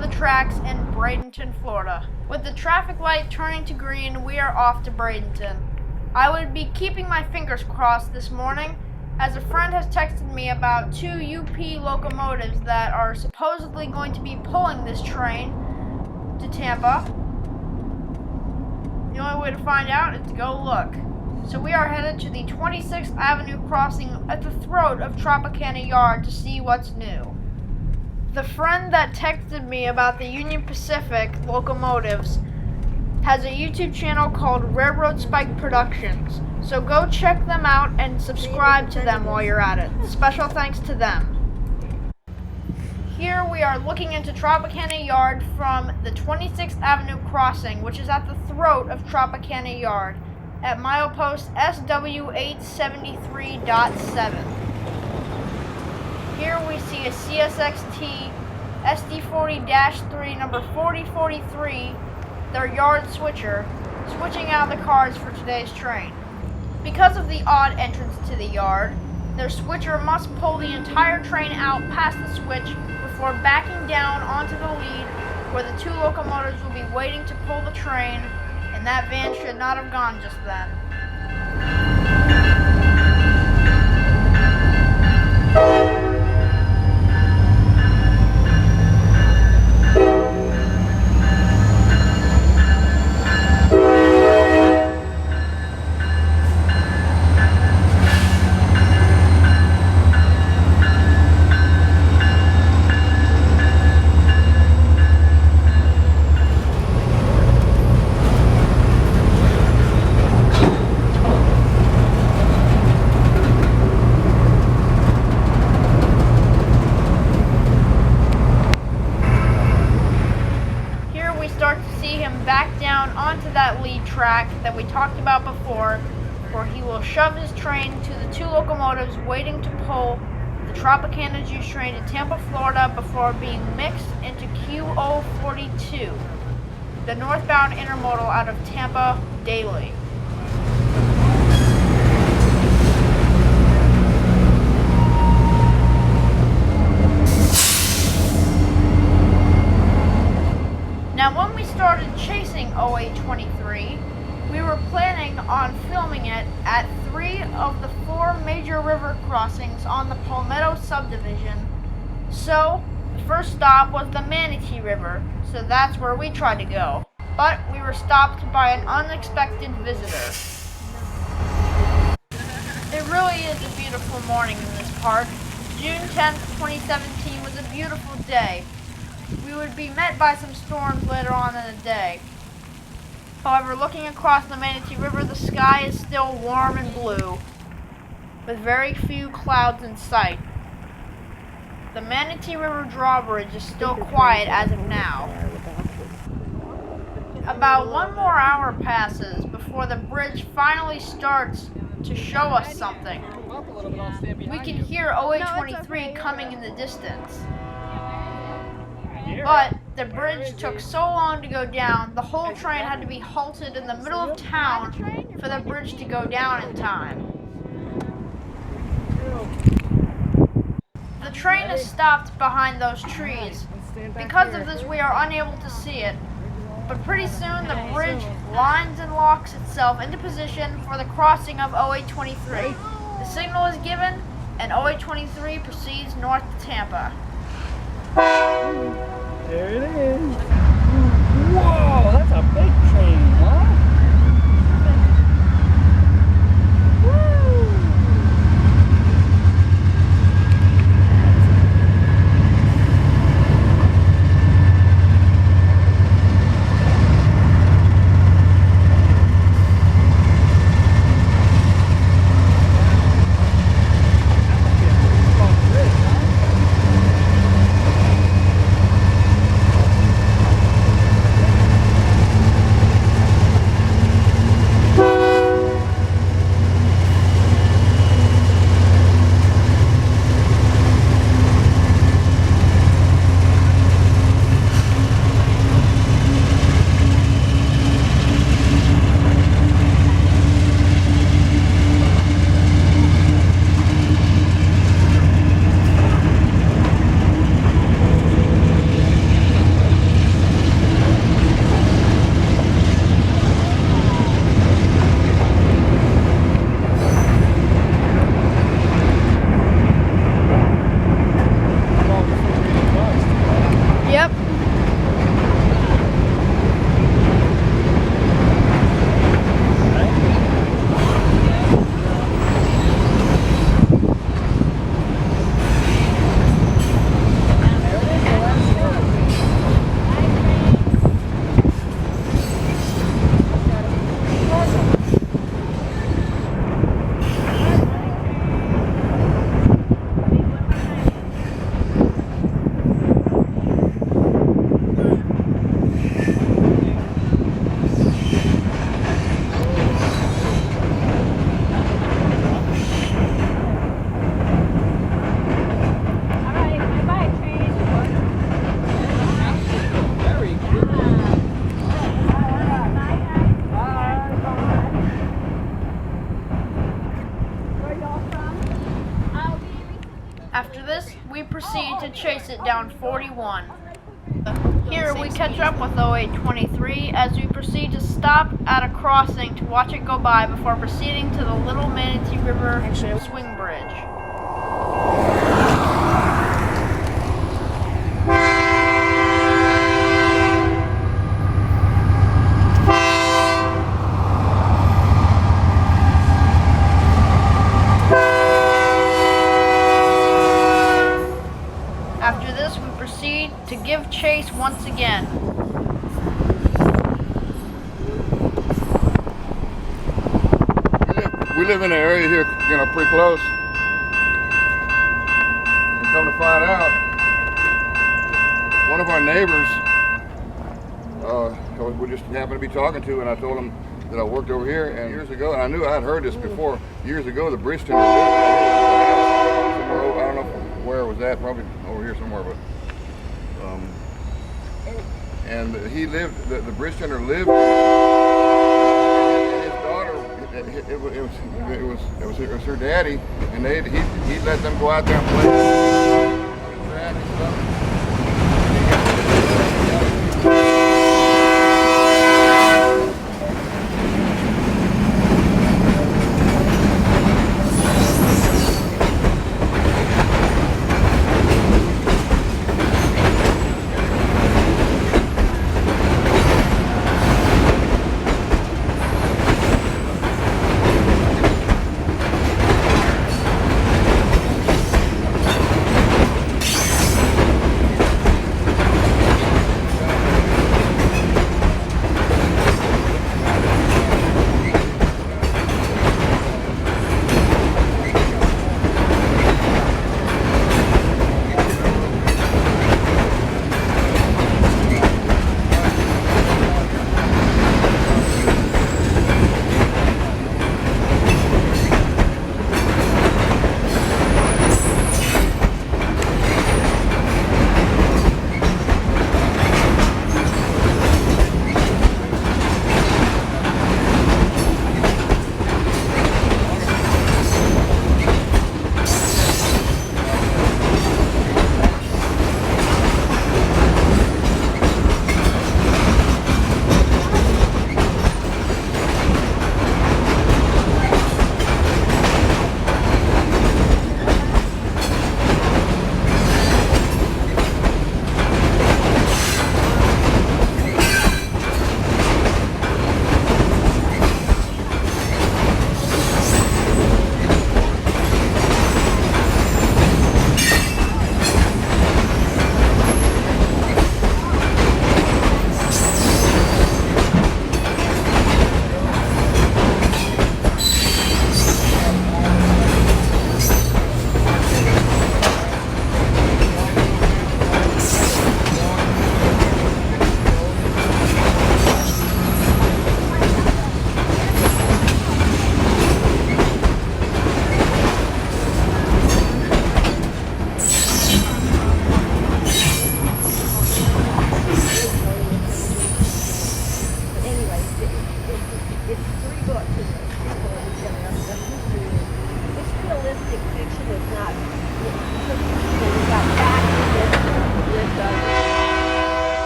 the tracks in Bradenton, Florida. With the traffic light turning to green, we are off to Bradenton. I would be keeping my fingers crossed this morning, as a friend has texted me about 2 UP locomotives that are supposedly going to be pulling this train to Tampa. The only way to find out is to go look. So we are headed to the 26th Avenue crossing at the throat of Tropicana Yard to see what's new. The friend that texted me about the Union Pacific locomotives has a YouTube channel called Railroad Spike Productions, so go check them out and subscribe to them while you're at it. Special thanks to them. Here we are looking into Tropicana Yard from the 26th Avenue crossing, which is at the throat of Tropicana Yard, at milepost SW873.7. Here we see a CSXT SD40-3 number 4043, their yard switcher, switching out the cars for today's train. Because of the odd entrance to the yard, their switcher must pull the entire train out past the switch before backing down onto the lead, where the 2 locomotives will be waiting to pull the train, and that van should not have gone just then. Back down onto that lead track that we talked about before, where he will shove his train to the 2 locomotives waiting to pull the Tropicana juice train to Tampa, Florida, before being mixed into QO42, the northbound intermodal out of Tampa daily. Now, when we started chasing 0823, we were planning on filming it at 3 of the 4 major river crossings on the Palmetto subdivision. So, the first stop was the Manatee River, so that's where we tried to go. But we were stopped by an unexpected visitor. It really is a beautiful morning in this park. June 10th, 2017 was a beautiful day. We would be met by some storms later on in the day. However, looking across the Manatee River, the sky is still warm and blue, with very few clouds in sight. The Manatee River drawbridge is still quiet as of now. About 1 more hour passes before the bridge finally starts to show us something. We can hear 0823 coming in the distance. But the bridge took so long to go down, the whole train had to be halted in the middle of town for the bridge to go down in time. The train is stopped behind those trees. Because of this, we are unable to see it. But pretty soon, the bridge lines and locks itself into position for the crossing of 0823. The signal is given, and 0823 proceeds north to Tampa. There it is. Whoa, that's a big train, huh? proceed to chase it down 41. Here we catch up with 0823 as we proceed to stop at a crossing to watch it go by before proceeding to the Little Manatee River swing bridge. After this, we proceed to give chase once again. We live in an area here, pretty close. And come to find out, one of our neighbors, we just happened to be talking to, and I told him that I worked over here, and years ago, and I knew I had heard this before, years ago, the Bradenton lived somewhere, I don't know where it was at, probably over here somewhere, but and he lived, the Bradenton lived, and his daughter, it was her daddy, and he let them go out there and play on the track and stuff.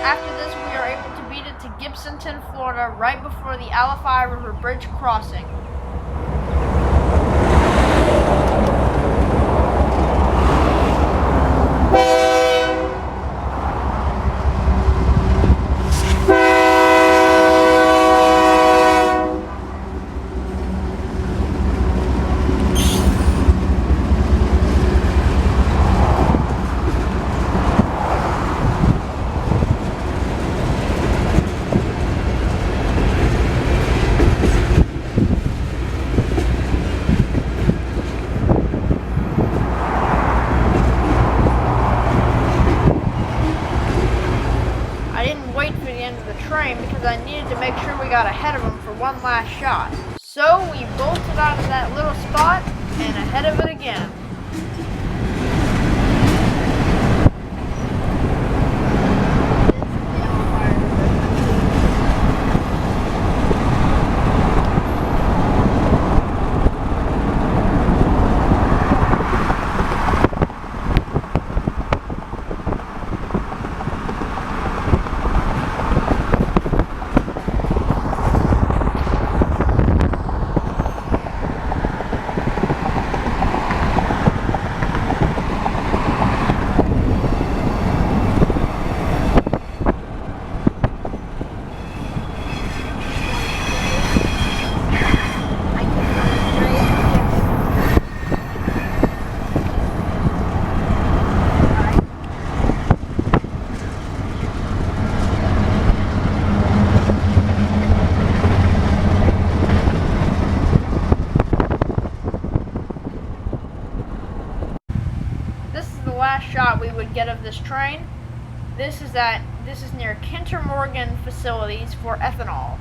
After this, we are able to beat it to Gibsonton, Florida, right before the Alafia River Bridge crossing. Because I needed to make sure we got ahead of them for one last shot. So we bolted out of that little spot and ahead of it again. would get of this train. This is near Kinder Morgan facilities for ethanol.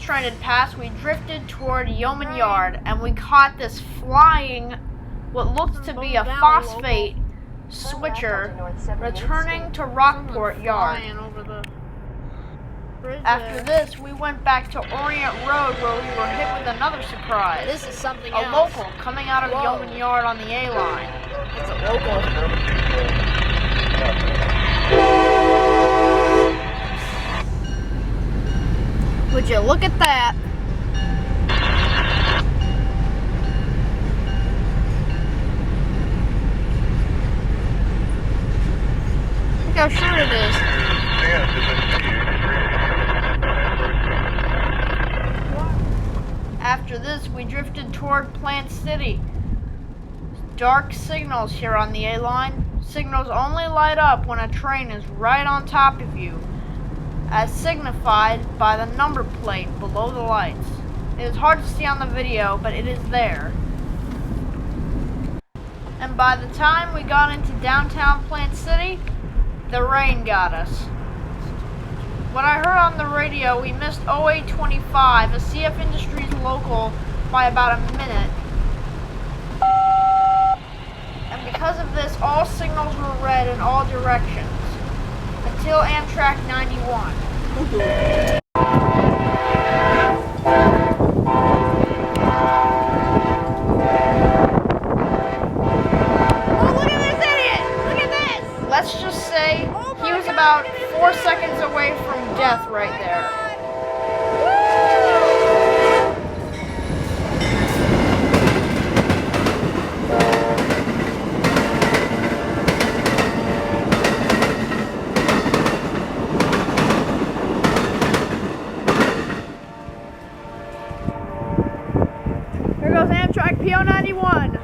Train had passed, we drifted toward Yeoman Yard, and we caught this flying, what looked to be a phosphate switcher, returning to Rockport Yard. After this, we went back to Orient Road, where we were hit with another surprise. This is something A else. local coming out of Yeoman Yard on the A line. It's a local. Would you look at that? Look how short it is. After this, we drifted toward Plant City. Dark signals here on the A line. Signals only light up when a train is right on top of you, as signified by the number plate below the lights. It is hard to see on the video, but it is there. And by the time we got into downtown Plant City, the rain got us. When I heard on the radio, we missed 0825, a CF Industries local, by about a minute. And because of this, all signals were red in all directions. Until Amtrak 91. Oh, look at this idiot! Look at this! Let's just say he was about 4 seconds away from death right there. Here goes Amtrak PO 91.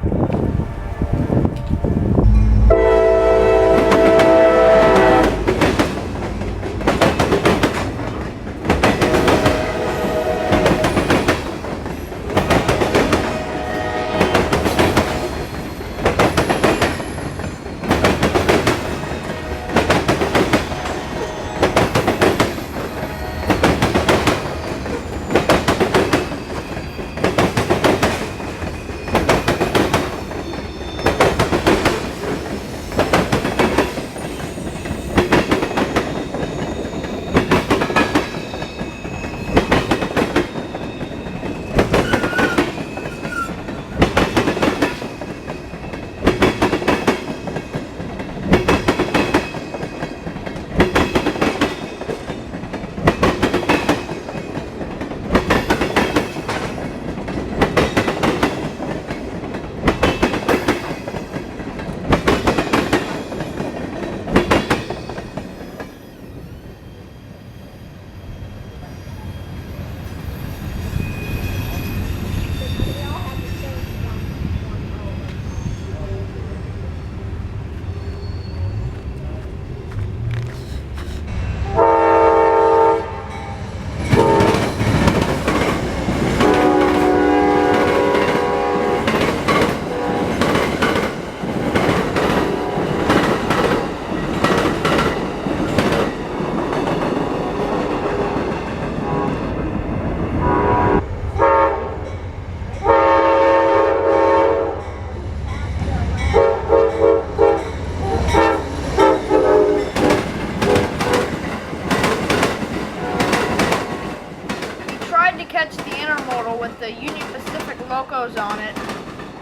intermodal with the Union Pacific locos on it,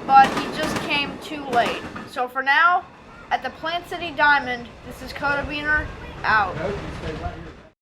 but he just came too late. So for now, at the Plant City Diamond, this is Coda Beaner, out.